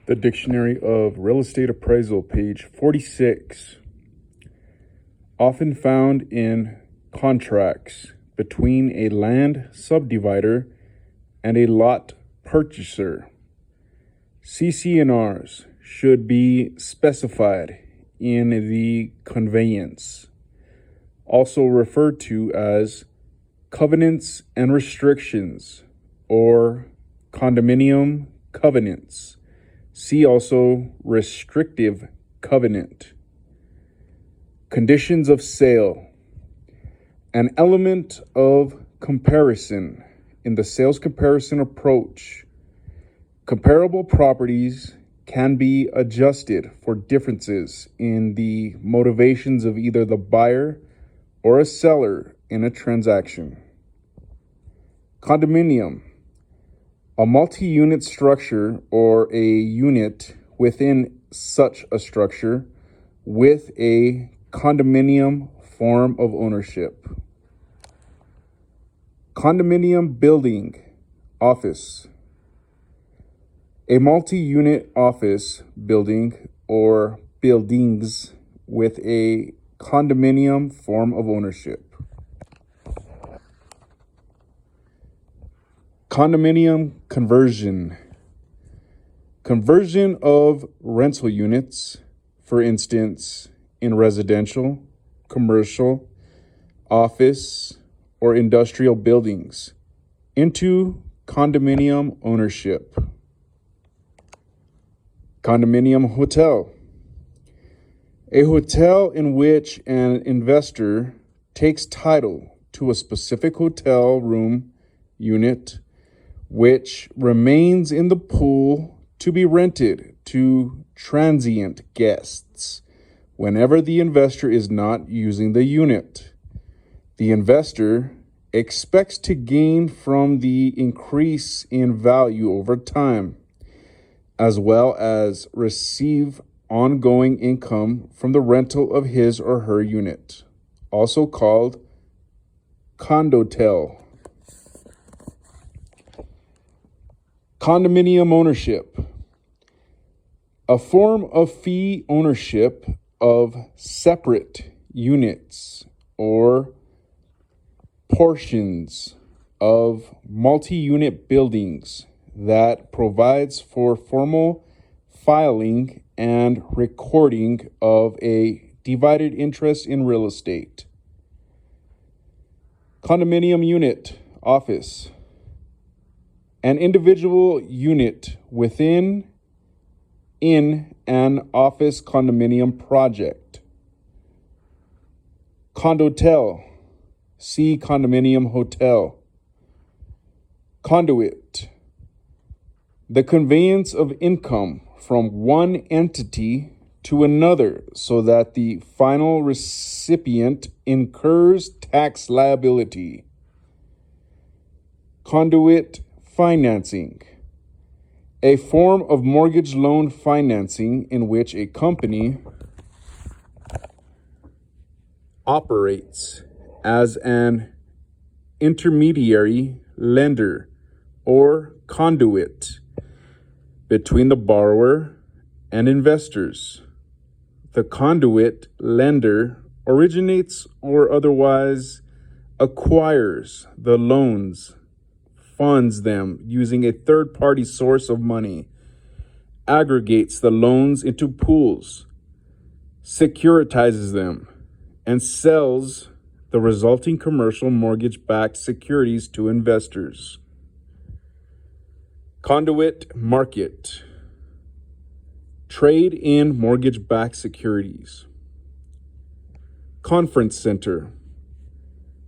The Dictionary of Real Estate Appraisal, page 46. Often found in contracts between a land subdivider and a lot purchaser. CC&Rs should be specified in the conveyance, also referred to as covenants and restrictions or condominium covenants. See also restrictive covenant. Conditions of sale. An element of comparison in the sales comparison approach. Comparable properties can be adjusted for differences in the motivations of either the buyer or a seller in a transaction. Condominium. A multi-unit structure or a unit within such a structure with a condominium form of ownership. Condominium building, office. A multi-unit office building or buildings with a condominium form of ownership. Condominium conversion. Conversion of rental units, for instance, in residential, commercial, office, or industrial buildings, into condominium ownership. Condominium hotel. A hotel in which an investor takes title to a specific hotel room unit which remains in the pool to be rented to transient guests whenever the investor is not using the unit. The investor expects to gain from the increase in value over time, as well as receive ongoing income from the rental of his or her unit, also called condotel. Condominium ownership. A form of fee ownership of separate units or portions of multi-unit buildings that provides for formal filing and recording of a divided interest in real estate. Condominium unit, office. An individual unit within in an office condominium project. Condotel. See condominium hotel. Conduit. The conveyance of income from one entity to another so that the final recipient incurs tax liability. Conduit financing. A form of mortgage loan financing in which a company operates as an intermediary lender or conduit between the borrower and investors. The conduit lender originates or otherwise acquires the loans, funds them using a third-party source of money, aggregates the loans into pools, securitizes them, and sells the resulting commercial mortgage-backed securities to investors. Conduit market. Trade in mortgage-backed securities. Conference center.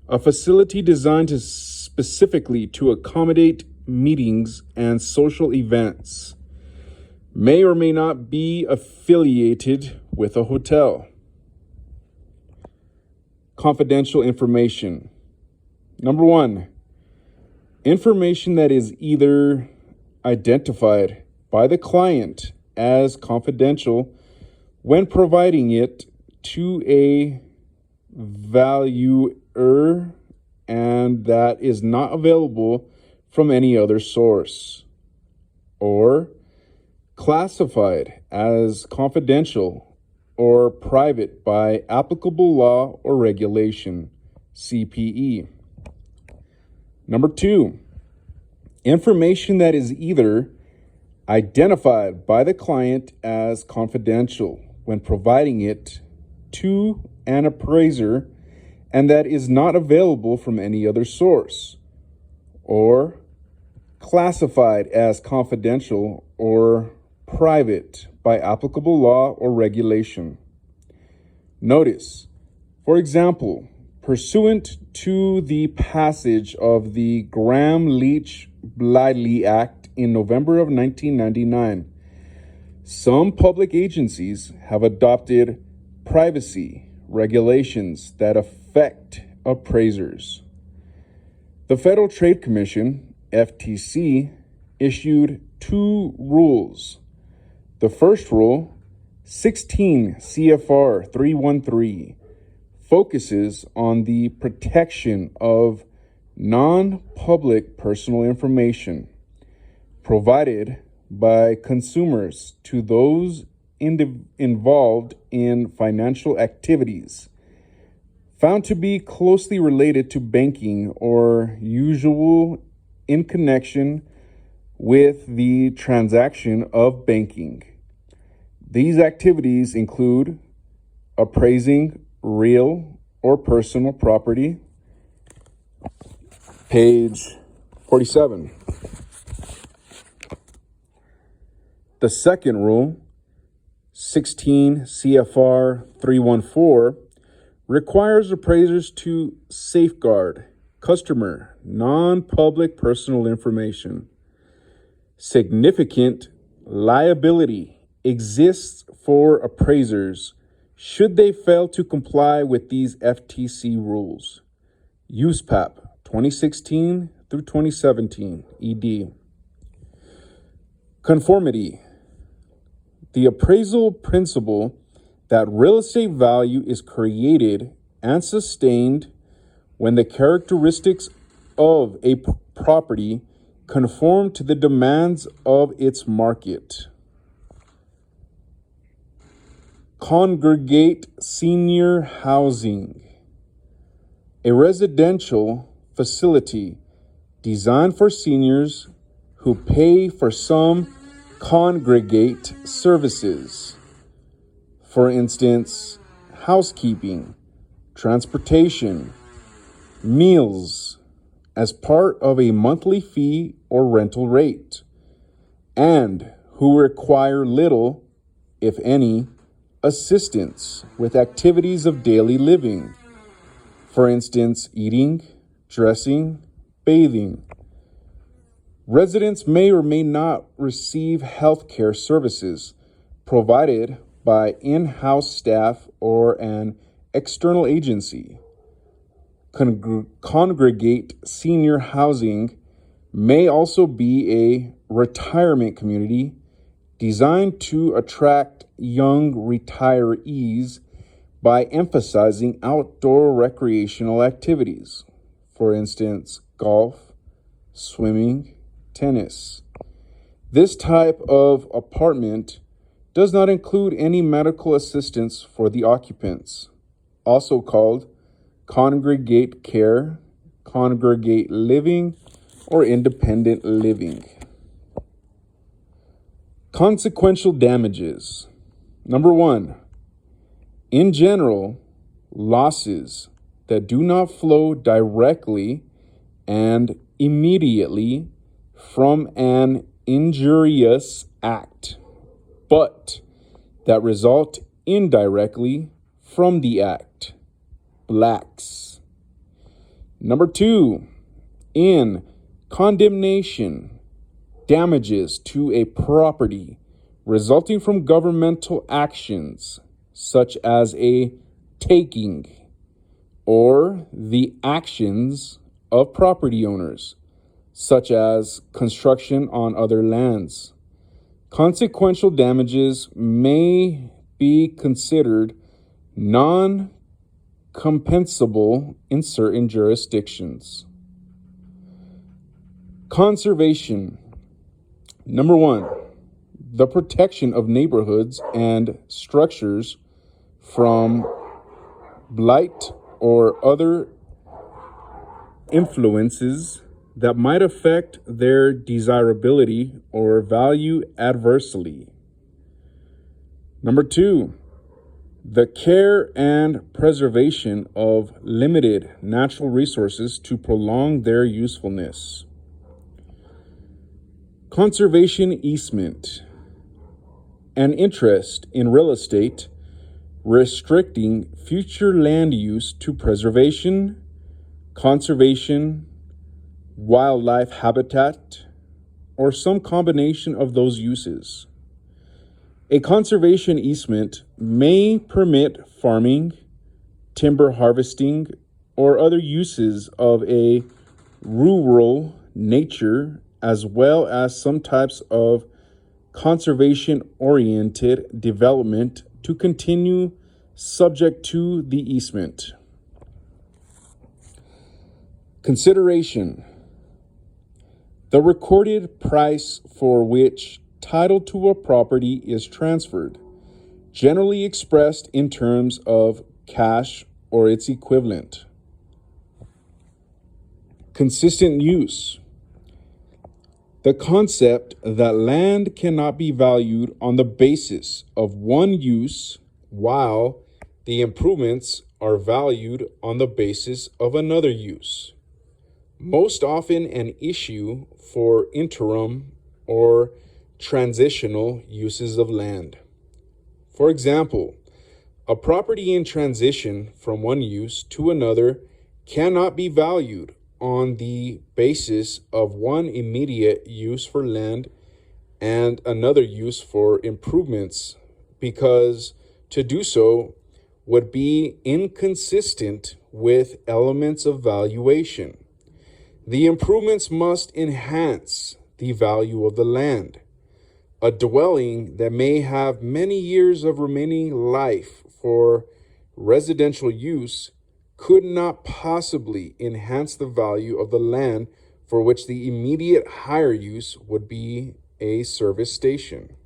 A facility designed specifically to accommodate meetings and social events. May or may not be affiliated with a hotel. Confidential information. Number 1, information that is either identified by the client as confidential when providing it to a valuer and that is not available from any other source, or classified as confidential or private by applicable law or regulation, CPE. Number 2, information that is either identified by the client as confidential when providing it to an appraiser and that is not available from any other source, or classified as confidential or private by applicable law or regulation. Notice, for example, pursuant to the passage of the Graham-Leach-Bliley Act in November of 1999, some public agencies have adopted privacy regulations that affect appraisers. The Federal Trade Commission, FTC, issued 2 rules. The first rule, 16 CFR 313, focuses on the protection of non-public personal information provided by consumers to those involved in financial activities found to be closely related to banking or usual in connection with the transaction of banking. These activities include appraising real or personal property, page 47. The second rule, 16 CFR 314, requires appraisers to safeguard customer non-public personal information. Significant liability exists for appraisers should they fail to comply with these FTC rules. USPAP 2016 through 2017, ED. Conformity. The appraisal principle that real estate value is created and sustained when the characteristics of a property conform to the demands of its market. Congregate senior housing. A residential facility designed for seniors who pay for some congregate services. For instance, housekeeping, transportation, meals, as part of a monthly fee or rental rate, and who require little, if any, assistance with activities of daily living. For instance, eating, dressing, bathing. Residents may or may not receive health care services provided by in-house staff or an external agency. Congregate senior housing may also be a retirement community designed to attract young retirees by emphasizing outdoor recreational activities. For instance, golf, swimming, tennis. This type of apartment does not include any medical assistance for the occupants, also called congregate care, congregate living, or independent living. Consequential damages. Number 1, in general, losses that do not flow directly and immediately from an injurious act, but that result indirectly from the act. Blacks. Number 2, in condemnation, damages to a property resulting from governmental actions such as a taking or the actions of property owners, such as construction on other lands. Consequential damages may be considered non-compensable in certain jurisdictions. Conservation. Number 1, the protection of neighborhoods and structures from blight or other influences that might affect their desirability or value adversely. Number 2, the care and preservation of limited natural resources to prolong their usefulness. Conservation easement, an interest in real estate restricting future land use to preservation, conservation, wildlife habitat, or some combination of those uses. A conservation easement may permit farming, timber harvesting, or other uses of a rural nature, as well as some types of conservation-oriented development to continue subject to the easement. Consideration: the recorded price for which title to a property is transferred, generally expressed in terms of cash or its equivalent. Consistent use: the concept that land cannot be valued on the basis of one use while the improvements are valued on the basis of another use. Most often an issue for interim or transitional uses of land. For example, a property in transition from one use to another cannot be valued on the basis of one immediate use for land and another use for improvements, because to do so would be inconsistent with elements of valuation. The improvements must enhance the value of the land. A dwelling that may have many years of remaining life for residential use could not possibly enhance the value of the land for which the immediate higher use would be a service station.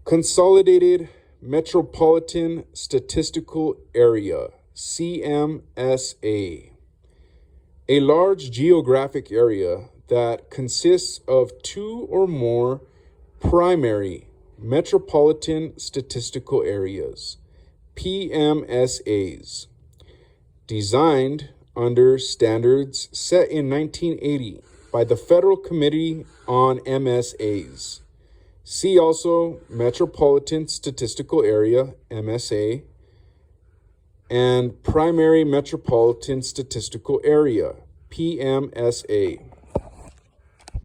Consolidated Metropolitan Statistical Area, CMSA. A large geographic area that consists of two or more primary metropolitan statistical areas, PMSAs, designed under standards set in 1980 by the Federal Committee on MSAs. See also Metropolitan Statistical Area, MSA, and Primary Metropolitan Statistical Area, PMSA.